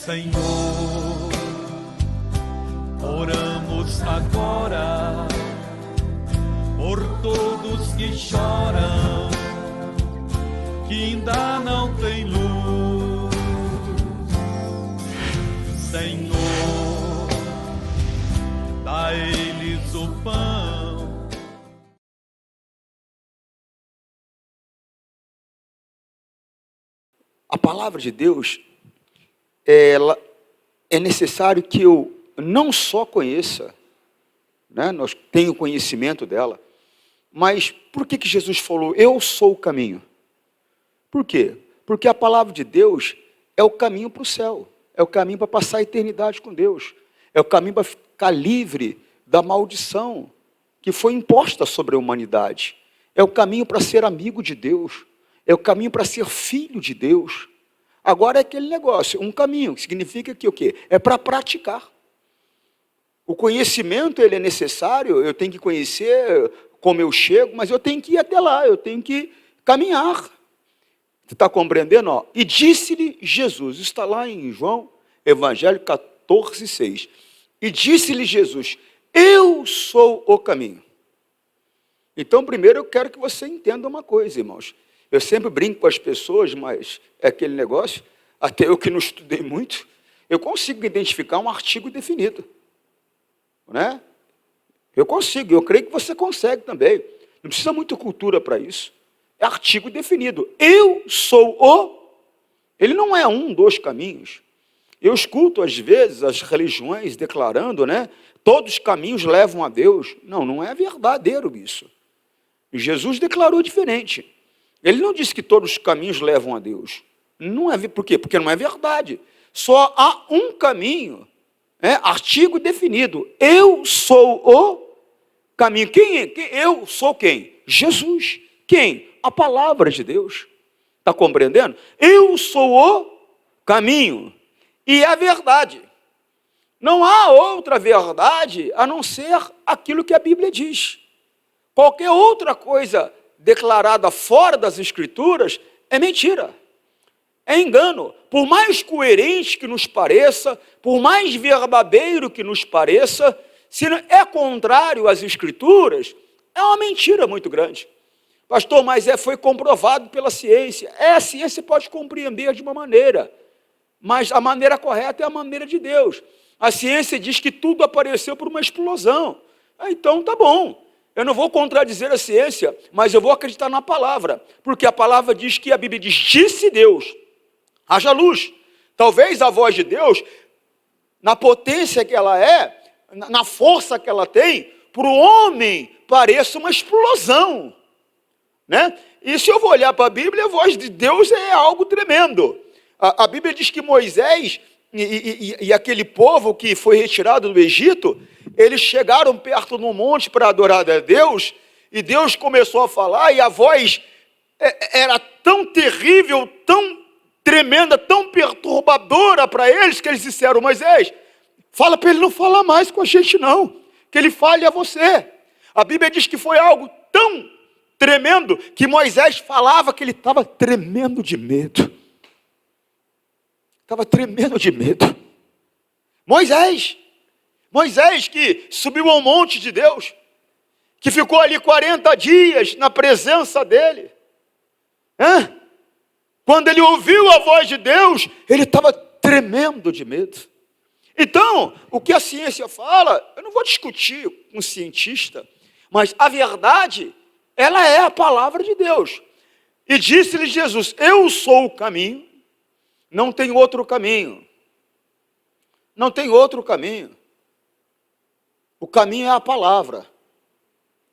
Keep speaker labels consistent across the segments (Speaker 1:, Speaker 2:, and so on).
Speaker 1: Senhor, oramos agora por todos que choram, que ainda não têm luz. Senhor, dá a eles o pão.
Speaker 2: A palavra de Deus, ela é necessário que eu não só conheça, né, nós tenho conhecimento dela, mas por que Jesus falou, eu sou o caminho? Por quê? Porque a palavra de Deus é o caminho para o céu, é o caminho para passar a eternidade com Deus, é o caminho para ficar livre da maldição que foi imposta sobre a humanidade, é o caminho para ser amigo de Deus, é o caminho para ser filho de Deus. Agora é aquele negócio, um caminho, que significa que o quê? É para praticar. O conhecimento, ele é necessário, eu tenho que conhecer como eu chego, mas eu tenho que ir até lá, eu tenho que caminhar. Você está compreendendo? Ó? E disse-lhe Jesus, está lá em João, Evangelho 14:6. E disse-lhe Jesus, eu sou o caminho. Então, primeiro eu quero que você entenda uma coisa, irmãos. Eu sempre brinco com as pessoas, mas é aquele negócio, até eu que não estudei muito, eu consigo identificar um artigo definido. Né? Eu consigo, eu creio que você consegue também. Não precisa muita cultura para isso. É artigo definido. Eu sou o... Ele não é um dos caminhos. Eu escuto, às vezes, as religiões declarando, né? Todos os caminhos levam a Deus. Não, não é verdadeiro isso. Jesus declarou diferente. Ele não disse que todos os caminhos levam a Deus. Não é, por quê? Porque não é verdade. Só há um caminho, artigo definido. Eu sou o caminho. Eu sou quem? Jesus. Quem? A palavra de Deus. Está compreendendo? Eu sou o caminho e a verdade. Não há outra verdade a não ser aquilo que a Bíblia diz. Qualquer outra coisa declarada fora das Escrituras é mentira, é engano. Por mais coerente que nos pareça, por mais verdadeiro que nos pareça, se é contrário às Escrituras, é uma mentira muito grande. Pastor, mas foi comprovado pela ciência. A ciência pode compreender de uma maneira, mas a maneira correta é a maneira de Deus. A ciência diz que tudo apareceu por uma explosão. Então tá bom. Eu não vou contradizer a ciência, mas eu vou acreditar na palavra, porque a palavra diz que a Bíblia diz, disse Deus, haja luz. Talvez a voz de Deus, na potência que ela é, na força que ela tem, para o homem pareça uma explosão. Né? E se eu vou olhar para a Bíblia, a voz de Deus é algo tremendo. A Bíblia diz que Moisés e aquele povo que foi retirado do Egito, eles chegaram perto no monte para adorar a Deus, e Deus começou a falar, e a voz era tão terrível, tão tremenda, tão perturbadora para eles, que eles disseram, Moisés, fala para ele não falar mais com a gente não, que ele fale a você. A Bíblia diz que foi algo tão tremendo, que Moisés falava que ele estava tremendo de medo. Estava tremendo de medo. Moisés que subiu ao monte de Deus, que ficou ali 40 dias na presença dele. Quando ele ouviu a voz de Deus, ele estava tremendo de medo. Então, o que a ciência fala, eu não vou discutir com um cientista, mas a verdade, ela é a palavra de Deus. E disse-lhe Jesus, eu sou o caminho, não tem outro caminho. Não tem outro caminho. O caminho é a palavra.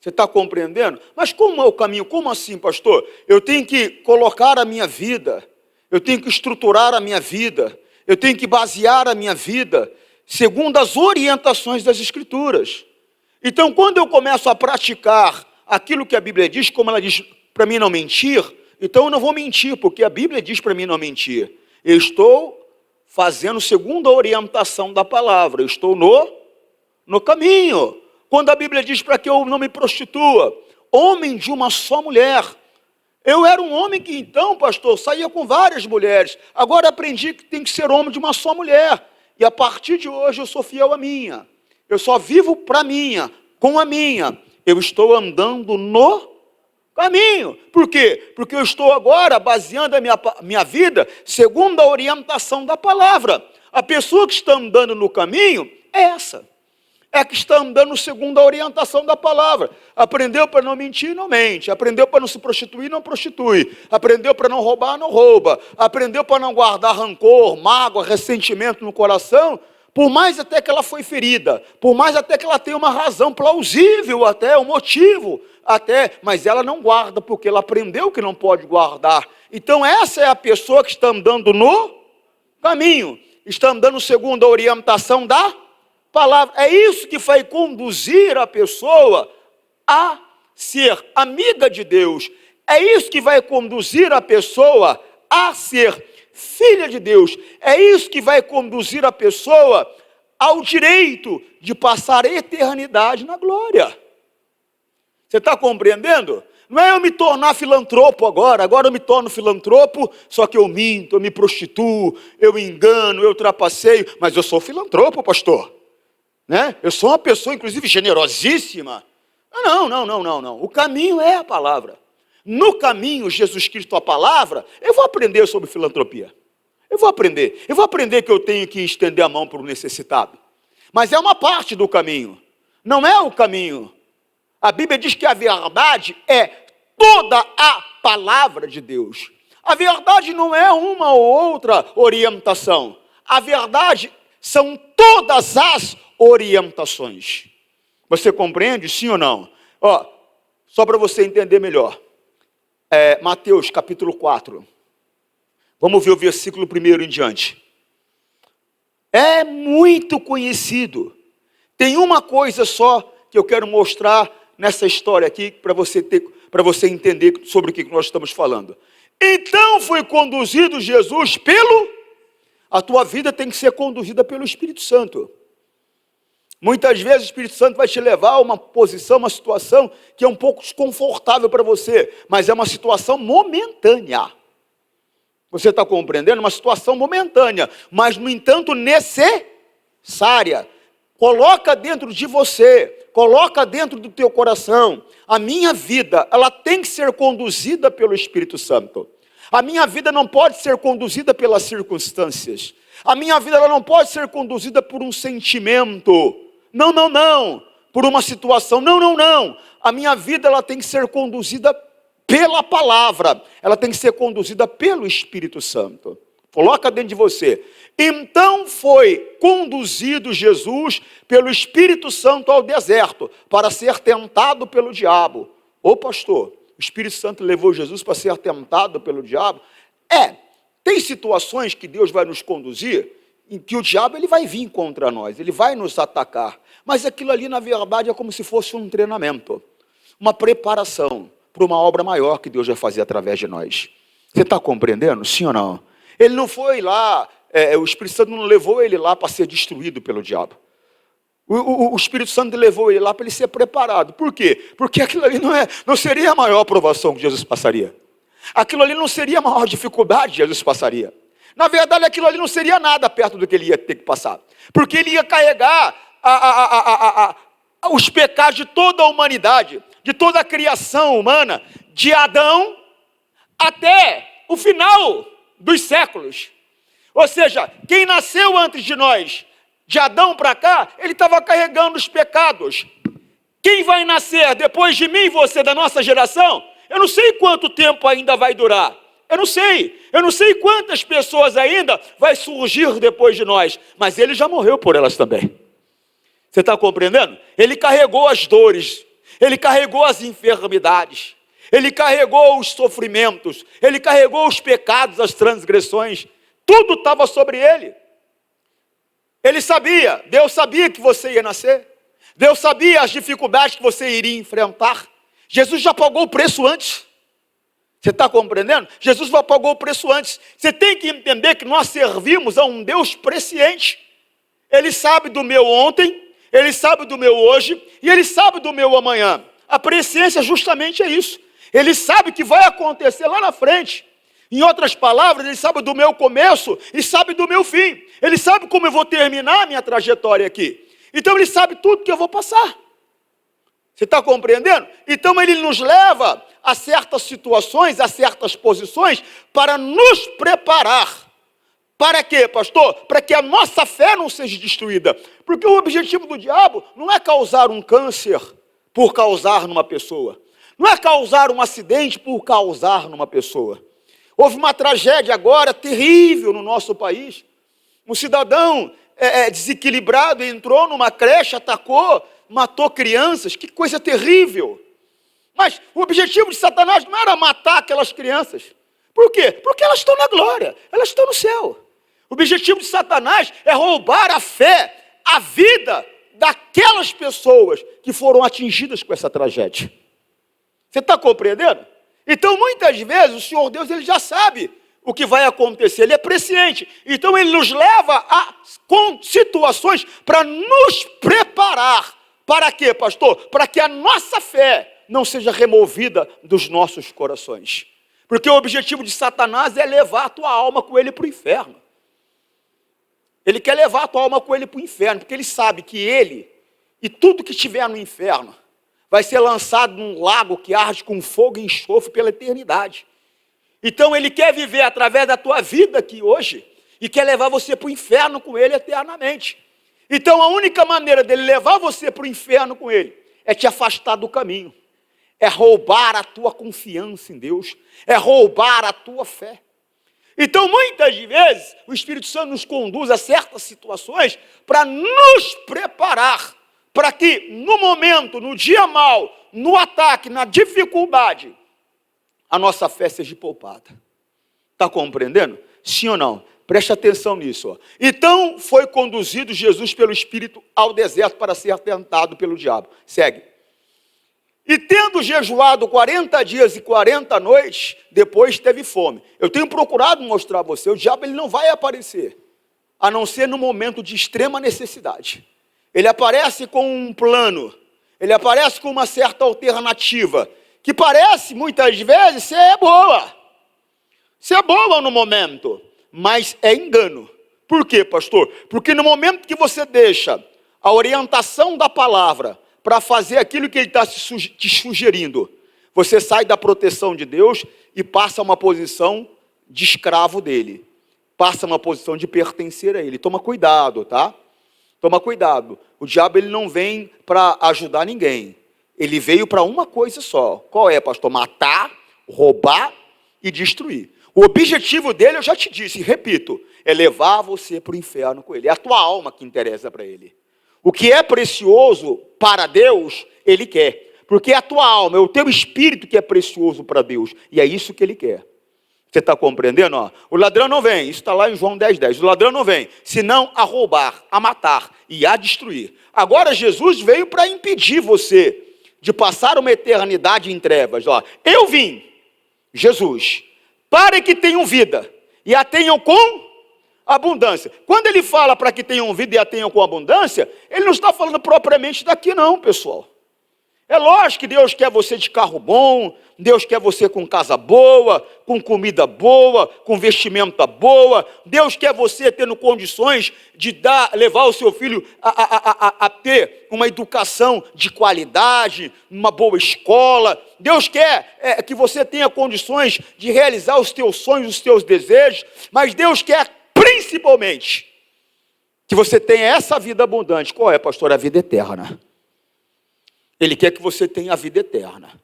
Speaker 2: Você está compreendendo? Mas como é o caminho? Como assim, pastor? Eu tenho que colocar a minha vida, eu tenho que estruturar a minha vida, eu tenho que basear a minha vida segundo as orientações das Escrituras. Então, quando eu começo a praticar aquilo que a Bíblia diz, como ela diz para mim não mentir, então eu não vou mentir, porque a Bíblia diz para mim não mentir. Eu estou fazendo segundo a orientação da palavra, eu estou no caminho. Quando a Bíblia diz para que eu não me prostitua, homem de uma só mulher, Eu era um homem que então, pastor, saía com várias mulheres. Agora aprendi que tem que ser homem de uma só mulher. E a partir de hoje eu sou fiel à minha. Eu só vivo para a minha, com a minha. Eu estou andando no caminho. Por quê? Porque eu estou agora baseando a minha vida segundo a orientação da palavra. A pessoa que está andando no caminho é essa. É que está andando segundo a orientação da palavra. Aprendeu para não mentir, não mente. Aprendeu para não se prostituir, não prostitui. Aprendeu para não roubar, não rouba. Aprendeu para não guardar rancor, mágoa, ressentimento no coração. Por mais até que ela foi ferida. Por mais até que ela tenha uma razão plausível até, um motivo até. Mas ela não guarda porque ela aprendeu que não pode guardar. Então essa é a pessoa que está andando no caminho. Está andando segundo a orientação da palavra. É isso que vai conduzir a pessoa a ser amiga de Deus. É isso que vai conduzir a pessoa a ser filha de Deus. É isso que vai conduzir a pessoa ao direito de passar a eternidade na glória. Você está compreendendo? Não é eu me tornar filantropo agora eu me torno filantropo, só que eu minto, eu me prostituo, eu engano, eu trapaceio, mas eu sou filantropo, pastor. Né? Eu sou uma pessoa, inclusive, generosíssima. Não. O caminho é a palavra. No caminho, Jesus Cristo, a palavra, eu vou aprender sobre filantropia. Eu vou aprender que eu tenho que estender a mão para o necessitado. Mas é uma parte do caminho. Não é o caminho. A Bíblia diz que a verdade é toda a palavra de Deus. A verdade não é uma ou outra orientação. A verdade são todas as orientações. Você compreende, sim ou não? Só para você entender melhor. Mateus capítulo 4. Vamos ver o versículo 1 em diante. É muito conhecido. Tem uma coisa só que eu quero mostrar nessa história aqui, para você entender sobre o que nós estamos falando. Então foi conduzido Jesus a tua vida tem que ser conduzida pelo Espírito Santo. Muitas vezes o Espírito Santo vai te levar a uma posição, uma situação que é um pouco desconfortável para você, mas é uma situação momentânea. Você está compreendendo? Uma situação momentânea, mas no entanto necessária. Coloca dentro de você, coloca dentro do teu coração. A minha vida, ela tem que ser conduzida pelo Espírito Santo. A minha vida não pode ser conduzida pelas circunstâncias. A minha vida ela não pode ser conduzida por um sentimento. Não. Por uma situação. Não. A minha vida ela tem que ser conduzida pela palavra. Ela tem que ser conduzida pelo Espírito Santo. Coloca dentro de você. Então foi conduzido Jesus pelo Espírito Santo ao deserto para ser tentado pelo diabo. Ô pastor, o Espírito Santo levou Jesus para ser tentado pelo diabo? Tem situações que Deus vai nos conduzir em que o diabo ele vai vir contra nós, ele vai nos atacar. Mas aquilo ali, na verdade, é como se fosse um treinamento, uma preparação para uma obra maior que Deus vai fazer através de nós. Você está compreendendo? Sim ou não? Ele não foi lá, o Espírito Santo não levou ele lá para ser destruído pelo diabo. O Espírito Santo levou ele lá para ele ser preparado. Por quê? Porque aquilo ali não seria a maior provação que Jesus passaria. Aquilo ali não seria a maior dificuldade que Jesus passaria. Na verdade, aquilo ali não seria nada perto do que ele ia ter que passar. Porque ele ia carregar os pecados de toda a humanidade, de toda a criação humana, de Adão até o final dos séculos. Ou seja, quem nasceu antes de nós, de Adão para cá, ele estava carregando os pecados. Quem vai nascer depois de mim e você, da nossa geração, eu não sei quanto tempo ainda vai durar. Eu não sei quantas pessoas ainda vai surgir depois de nós, mas ele já morreu por elas também. Você está compreendendo? Ele carregou as dores, ele carregou as enfermidades, ele carregou os sofrimentos, ele carregou os pecados, as transgressões, tudo estava sobre ele. Ele sabia, Deus sabia que você ia nascer, Deus sabia as dificuldades que você iria enfrentar. Jesus já pagou o preço antes. Você está compreendendo? Jesus já pagou o preço antes. Você tem que entender que nós servimos a um Deus presciente. Ele sabe do meu ontem, Ele sabe do meu hoje, e Ele sabe do meu amanhã. A presciência justamente é isso. Ele sabe o que vai acontecer lá na frente. Em outras palavras, ele sabe do meu começo e sabe do meu fim. Ele sabe como eu vou terminar a minha trajetória aqui. Então ele sabe tudo que eu vou passar. Você está compreendendo? Então ele nos leva a certas situações, a certas posições, para nos preparar. Para quê, pastor? Para que a nossa fé não seja destruída. Porque o objetivo do diabo não é causar um câncer por causar numa pessoa. Não é causar um acidente por causar numa pessoa. Houve uma tragédia agora terrível no nosso país. Um cidadão desequilibrado entrou numa creche, atacou, matou crianças. Que coisa terrível. Mas o objetivo de Satanás não era matar aquelas crianças. Por quê? Porque elas estão na glória, elas estão no céu. O objetivo de Satanás é roubar a fé, a vida daquelas pessoas que foram atingidas com essa tragédia. Você está compreendendo? Então, muitas vezes, o Senhor Deus, ele já sabe o que vai acontecer, ele é presciente. Então, ele nos leva a situações para nos preparar. Para quê, pastor? Para que a nossa fé não seja removida dos nossos corações. Porque o objetivo de Satanás é levar a tua alma com ele para o inferno. Ele quer levar a tua alma com ele para o inferno, porque ele sabe que ele e tudo que estiver no inferno vai ser lançado num lago que arde com fogo e enxofre pela eternidade. Então ele quer viver através da tua vida aqui hoje e quer levar você para o inferno com ele eternamente. Então a única maneira dele levar você para o inferno com ele é te afastar do caminho. É roubar a tua confiança em Deus, é roubar a tua fé. Então, muitas vezes, o Espírito Santo nos conduz a certas situações para nos preparar, para que no momento, no dia mau, no ataque, na dificuldade, a nossa fé seja poupada. Está compreendendo? Sim ou não? Preste atenção nisso. Ó. Então, foi conduzido Jesus pelo Espírito ao deserto para ser tentado pelo diabo. Segue. E tendo jejuado 40 dias e 40 noites, depois teve fome. Eu tenho procurado mostrar a você, o diabo ele não vai aparecer, a não ser no momento de extrema necessidade. Ele aparece com um plano, ele aparece com uma certa alternativa, que parece muitas vezes ser boa. Ser boa no momento, mas é engano. Por quê, pastor? Porque no momento que você deixa a orientação da palavra para fazer aquilo que ele está te sugerindo, você sai da proteção de Deus e passa a uma posição de escravo dele. Passa a uma posição de pertencer a ele. Toma cuidado, tá? Toma cuidado. O diabo ele não vem para ajudar ninguém. Ele veio para uma coisa só. Qual é, pastor? Matar, roubar e destruir. O objetivo dele, eu já te disse, e repito, é levar você para o inferno com ele. É a tua alma que interessa para ele. O que é precioso para Deus, ele quer. Porque é a tua alma, é o teu espírito que é precioso para Deus. E é isso que ele quer. Você está compreendendo? Ó? O ladrão não vem, isso está lá em João 10:10. O ladrão não vem, senão a roubar, a matar e a destruir. Agora Jesus veio para impedir você de passar uma eternidade em trevas. Ó. Eu vim, Jesus, para que tenham vida e a tenham com abundância. Quando ele fala para que tenham vida e a tenham com abundância, ele não está falando propriamente daqui não, pessoal. É lógico que Deus quer você de carro bom, Deus quer você com casa boa, com comida boa, com vestimenta boa, Deus quer você tendo condições de levar o seu filho a ter uma educação de qualidade, uma boa escola. Deus quer que você tenha condições de realizar os teus sonhos, os teus desejos, mas Deus quer principalmente que você tenha essa vida abundante. Qual é, pastor? A vida eterna. Ele quer que você tenha a vida eterna.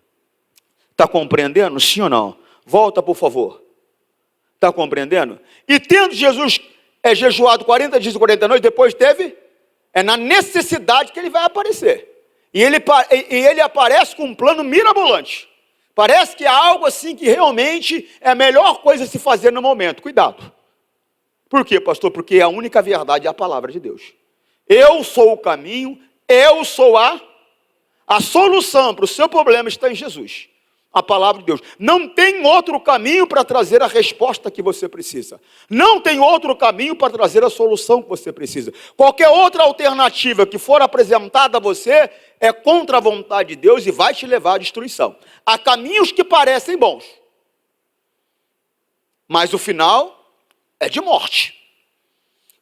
Speaker 2: Está compreendendo? Sim ou não? Volta, por favor. Está compreendendo? E tendo Jesus jejuado 40 dias e 40 noites, depois teve, na necessidade que ele vai aparecer. E ele aparece com um plano mirabolante. Parece que é algo assim que realmente é a melhor coisa a se fazer no momento. Cuidado. Por quê, pastor? Porque a única verdade é a palavra de Deus. Eu sou o caminho, eu sou a solução para o seu problema está em Jesus. A palavra de Deus. Não tem outro caminho para trazer a resposta que você precisa. Não tem outro caminho para trazer a solução que você precisa. Qualquer outra alternativa que for apresentada a você é contra a vontade de Deus e vai te levar à destruição. Há caminhos que parecem bons, mas o final é de morte.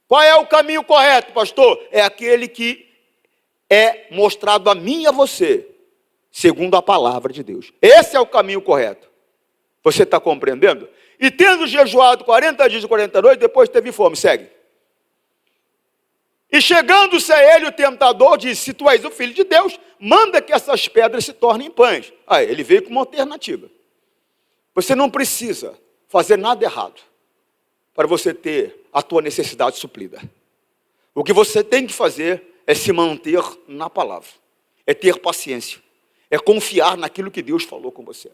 Speaker 2: Qual é o caminho correto, pastor? É aquele que é mostrado a mim e a você, segundo a palavra de Deus. Esse é o caminho correto. Você está compreendendo? E tendo jejuado 40 dias e 40 noites, depois teve fome. Segue. E chegando-se a ele, o tentador disse: se tu és o filho de Deus, manda que essas pedras se tornem pães. Aí ele veio com uma alternativa. Você não precisa fazer nada errado para você ter a tua necessidade suprida. O que você tem que fazer é se manter na palavra, é ter paciência, é confiar naquilo que Deus falou com você.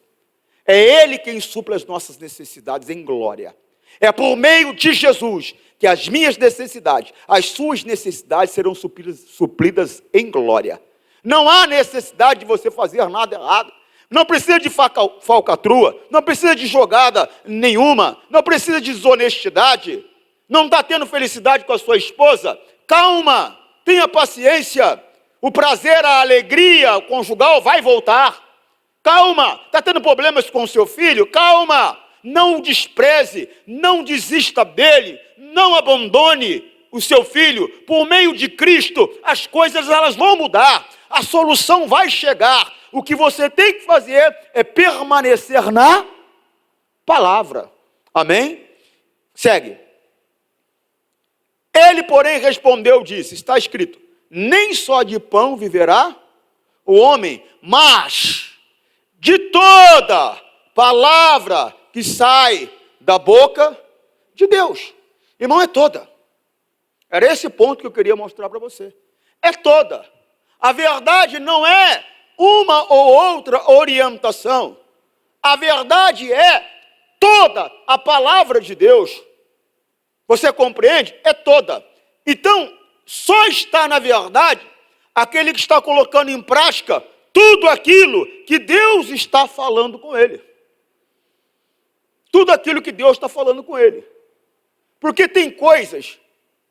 Speaker 2: É Ele quem supla as nossas necessidades em glória. É por meio de Jesus que as minhas necessidades, as suas necessidades serão supridas em glória. Não há necessidade de você fazer nada errado. Não precisa de falcatrua, não precisa de jogada nenhuma, não precisa de desonestidade. Não está tendo felicidade com a sua esposa? Calma, tenha paciência. O prazer, a alegria conjugal vai voltar. Calma, está tendo problemas com o seu filho? Calma, não o despreze, não desista dele, não abandone o seu filho. Por meio de Cristo, as coisas elas vão mudar, a solução vai chegar. O que você tem que fazer é permanecer na palavra. Amém? Segue. Ele, porém, respondeu, disse, está escrito, nem só de pão viverá o homem, mas de toda palavra que sai da boca de Deus. Irmão, é toda. Era esse ponto que eu queria mostrar para você. É toda. A verdade não é uma ou outra orientação. A verdade é toda a palavra de Deus. Você compreende? É toda. Então, só está na verdade aquele que está colocando em prática tudo aquilo que Deus está falando com ele. Tudo aquilo que Deus está falando com ele. Porque tem coisas,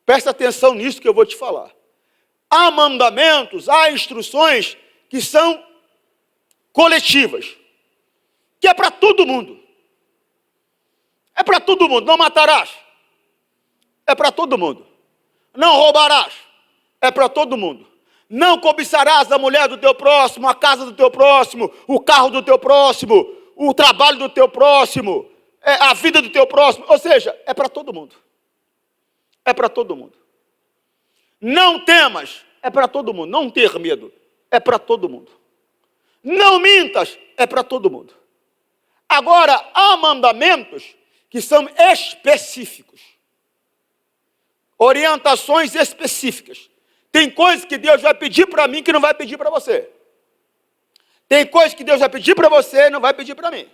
Speaker 2: presta atenção nisso que eu vou te falar. Há mandamentos, há instruções que são coletivas, que é para todo mundo. É para todo mundo. Não matarás. É para todo mundo. Não roubarás. É para todo mundo. Não cobiçarás a mulher do teu próximo, a casa do teu próximo, o carro do teu próximo, o trabalho do teu próximo, a vida do teu próximo. Ou seja, é para todo mundo. É para todo mundo. Não temas. É para todo mundo. Não ter medo. É para todo mundo. Não mintas. É para todo mundo. Agora, há mandamentos que são específicos. Orientações específicas. Tem coisas que Deus vai pedir para mim que não vai pedir para você. Tem coisas que Deus vai pedir para você e não vai pedir para mim.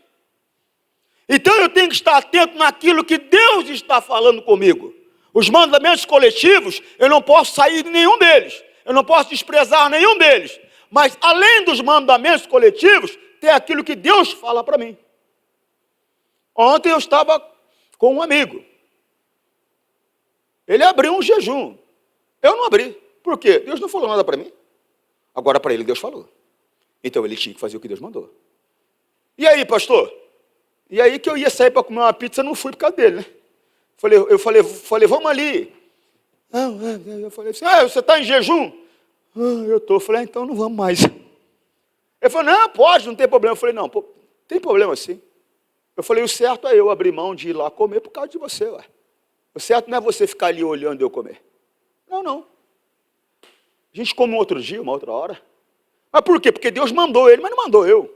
Speaker 2: Então eu tenho que estar atento naquilo que Deus está falando comigo. Os mandamentos coletivos, eu não posso sair de nenhum deles. Eu não posso desprezar nenhum deles. Mas além dos mandamentos coletivos, tem aquilo que Deus fala para mim. Ontem eu estava com um amigo. Ele abriu um jejum. Eu não abri. Por quê? Deus não falou nada para mim. Agora para ele Deus falou. Então ele tinha que fazer o que Deus mandou. E aí, pastor? E aí que eu ia sair para comer uma pizza, não fui por causa dele, né? Eu falei, vamos ali. Eu falei assim, você está em jejum? Eu estou. Eu falei, então não vamos mais. Ele falou, não, pode, não tem problema. Eu falei, não, tem problema sim. Eu falei, o certo é eu abrir mão de ir lá comer por causa de você, ué. O certo não é você ficar ali olhando eu comer. Não. A gente come um outro dia, uma outra hora. Mas por quê? Porque Deus mandou ele, mas não mandou eu.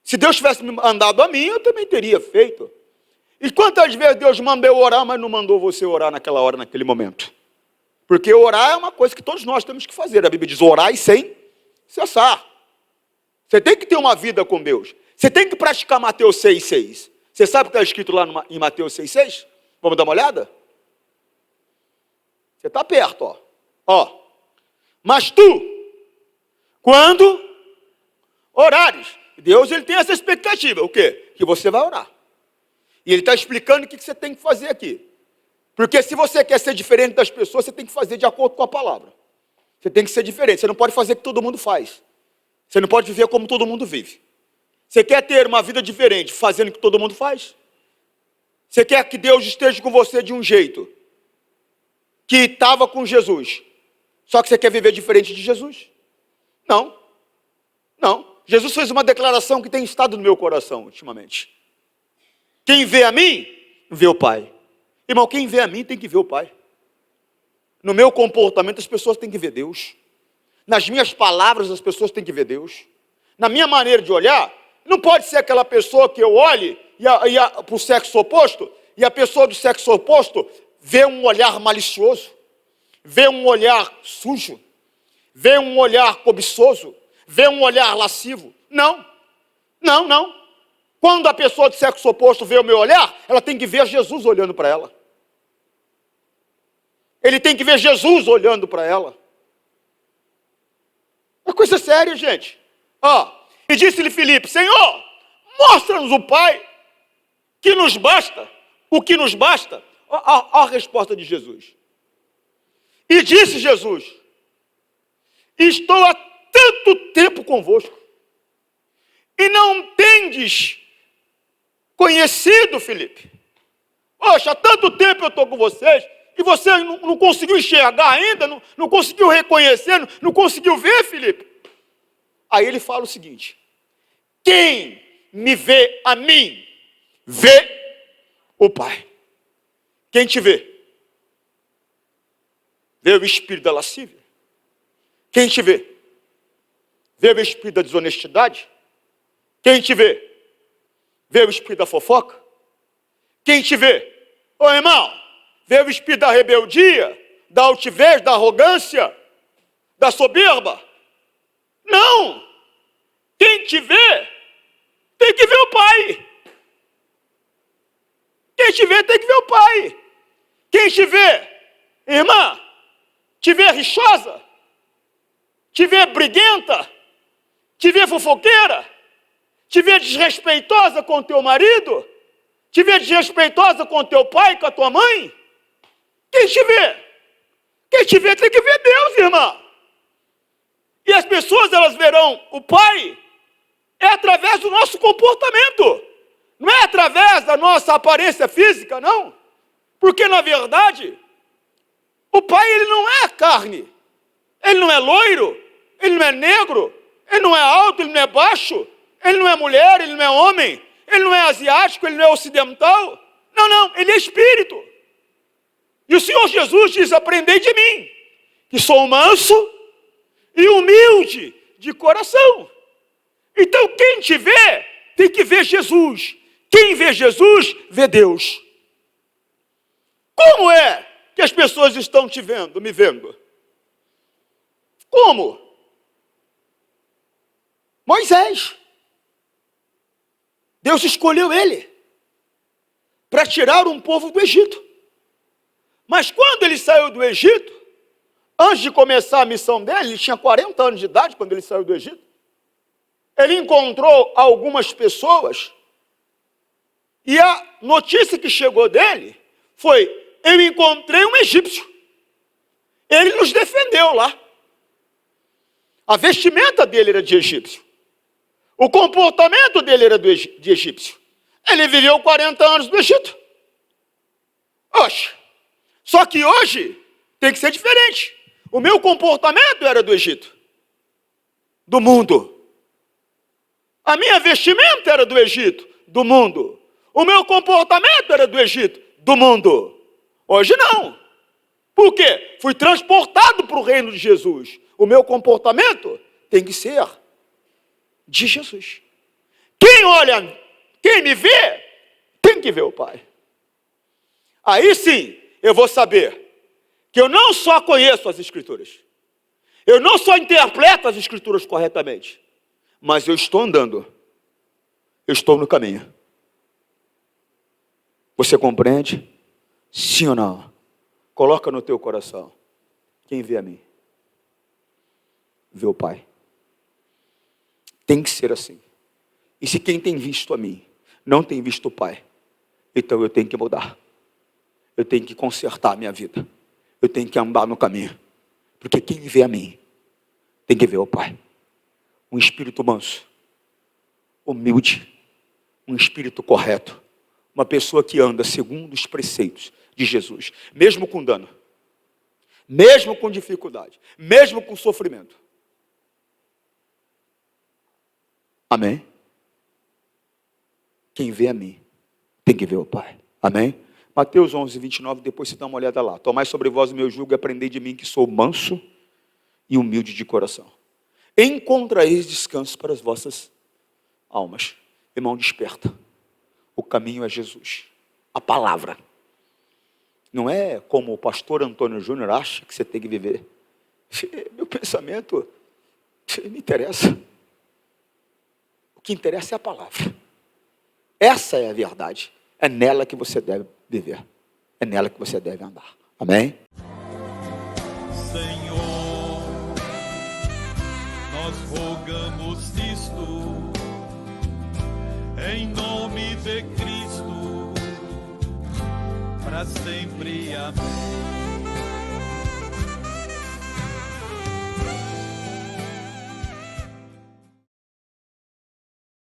Speaker 2: Se Deus tivesse me mandado a mim, eu também teria feito. E quantas vezes Deus mandou eu orar, mas não mandou você orar naquela hora, naquele momento? Porque orar é uma coisa que todos nós temos que fazer. A Bíblia diz orar e sem cessar. Você tem que ter uma vida com Deus. Você tem que praticar Mateus 6,6. Você sabe o que está escrito lá em Mateus 6,6? Vamos dar uma olhada? Você está perto, ó. Mas tu, quando orares, Deus, ele tem essa expectativa. O quê? Que você vai orar. E ele está explicando o que você tem que fazer aqui. Porque se você quer ser diferente das pessoas, você tem que fazer de acordo com a palavra. Você tem que ser diferente. Você não pode fazer o que todo mundo faz. Você não pode viver como todo mundo vive. Você quer ter uma vida diferente, fazendo o que todo mundo faz? Você quer que Deus esteja com você de um jeito que estava com Jesus, só que você quer viver diferente de Jesus? Não. Não. Jesus fez uma declaração que tem estado no meu coração ultimamente. Quem vê a mim, vê o Pai. Irmão, quem vê a mim tem que ver o Pai. No meu comportamento, as pessoas têm que ver Deus. Nas minhas palavras, as pessoas têm que ver Deus. Na minha maneira de olhar, não pode ser aquela pessoa que eu olhe para o sexo oposto, e a pessoa do sexo oposto vê um olhar malicioso, vê um olhar sujo, vê um olhar cobiçoso, vê um olhar lascivo. Não, não, não. Quando a pessoa do sexo oposto vê o meu olhar, ela tem que ver Jesus olhando para ela. Ele tem que ver Jesus olhando para ela. É coisa séria, gente. E disse-lhe Filipe: Senhor, mostra-nos o Pai, que nos basta, o que nos basta. A resposta de Jesus. E disse Jesus: estou há tanto tempo convosco, e não tendes conhecido, Filipe. Poxa, há tanto tempo eu estou com vocês, e você não conseguiu enxergar ainda, não conseguiu reconhecer, não conseguiu ver, Filipe. Aí ele fala o seguinte: quem me vê a mim, vê o Pai. Quem te vê? Vê o espírito da lascívia? Quem te vê? Vê o espírito da desonestidade? Quem te vê? Vê o espírito da fofoca? Quem te vê? Ô irmão, vê o espírito da rebeldia, da altivez, da arrogância, da soberba? Não! Quem te vê, tem que ver o Pai. Quem te vê, tem que ver o Pai. Quem te vê, irmã, te vê rixosa, te vê briguenta, te vê fofoqueira, te vê desrespeitosa com o teu marido, te vê desrespeitosa com o teu pai, com a tua mãe? Quem te vê? Quem te vê tem que ver Deus, irmã. E as pessoas, elas verão o Pai através do nosso comportamento. Não é através da nossa aparência física, não. Porque, na verdade, o Pai, ele não é carne. Ele não é loiro, ele não é negro, ele não é alto, ele não é baixo, ele não é mulher, ele não é homem, ele não é asiático, ele não é ocidental. Não, não, ele é espírito. E o Senhor Jesus diz: aprendei de mim, que sou manso e humilde de coração. Então, quem te vê, tem que ver Jesus. Quem vê Jesus, vê Deus. Como é que as pessoas estão te vendo, me vendo? Como? Moisés. Deus escolheu ele para tirar um povo do Egito. Mas quando ele saiu do Egito, antes de começar a missão dele, ele tinha 40 anos de idade quando ele saiu do Egito, ele encontrou algumas pessoas, e a notícia que chegou dele foi: eu encontrei um egípcio. Ele nos defendeu lá. A vestimenta dele era de egípcio. O comportamento dele era de egípcio. Ele viveu 40 anos no Egito. Oxe. Só que hoje tem que ser diferente. O meu comportamento era do Egito, do mundo. A minha vestimenta era do Egito, do mundo. O meu comportamento era do Egito, do mundo. Hoje não. Por quê? Fui transportado para o reino de Jesus. O meu comportamento tem que ser de Jesus. Quem olha, quem me vê, tem que ver o Pai. Aí sim, eu vou saber que eu não só conheço as Escrituras, eu não só interpreto as Escrituras corretamente, mas eu estou andando, eu estou no caminho. Você compreende? Sim ou não? Coloca no teu coração: quem vê a mim, vê o Pai. Tem que ser assim. E se quem tem visto a mim não tem visto o Pai, então eu tenho que mudar. Eu tenho que consertar a minha vida. Eu tenho que andar no caminho. Porque quem vê a mim tem que ver o Pai. Um espírito manso, humilde, um espírito correto. Uma pessoa que anda segundo os preceitos de Jesus. Mesmo com dano. Mesmo com dificuldade. Mesmo com sofrimento. Amém? Quem vê a mim, tem que ver o Pai. Amém? Mateus 11, 29, depois você dá uma olhada lá. Tomai sobre vós o meu jugo e aprendei de mim, que sou manso e humilde de coração. Encontrareis descanso para as vossas almas. Irmão, desperta. O caminho é Jesus. A palavra. Não é como o pastor Antônio Júnior acha que você tem que viver. Meu pensamento não me interessa. O que interessa é a palavra. Essa é a verdade. É nela que você deve viver. É nela que você deve andar. Amém?
Speaker 1: Senhor, nós rogamos isto em nome de Cristo, para sempre. Amém.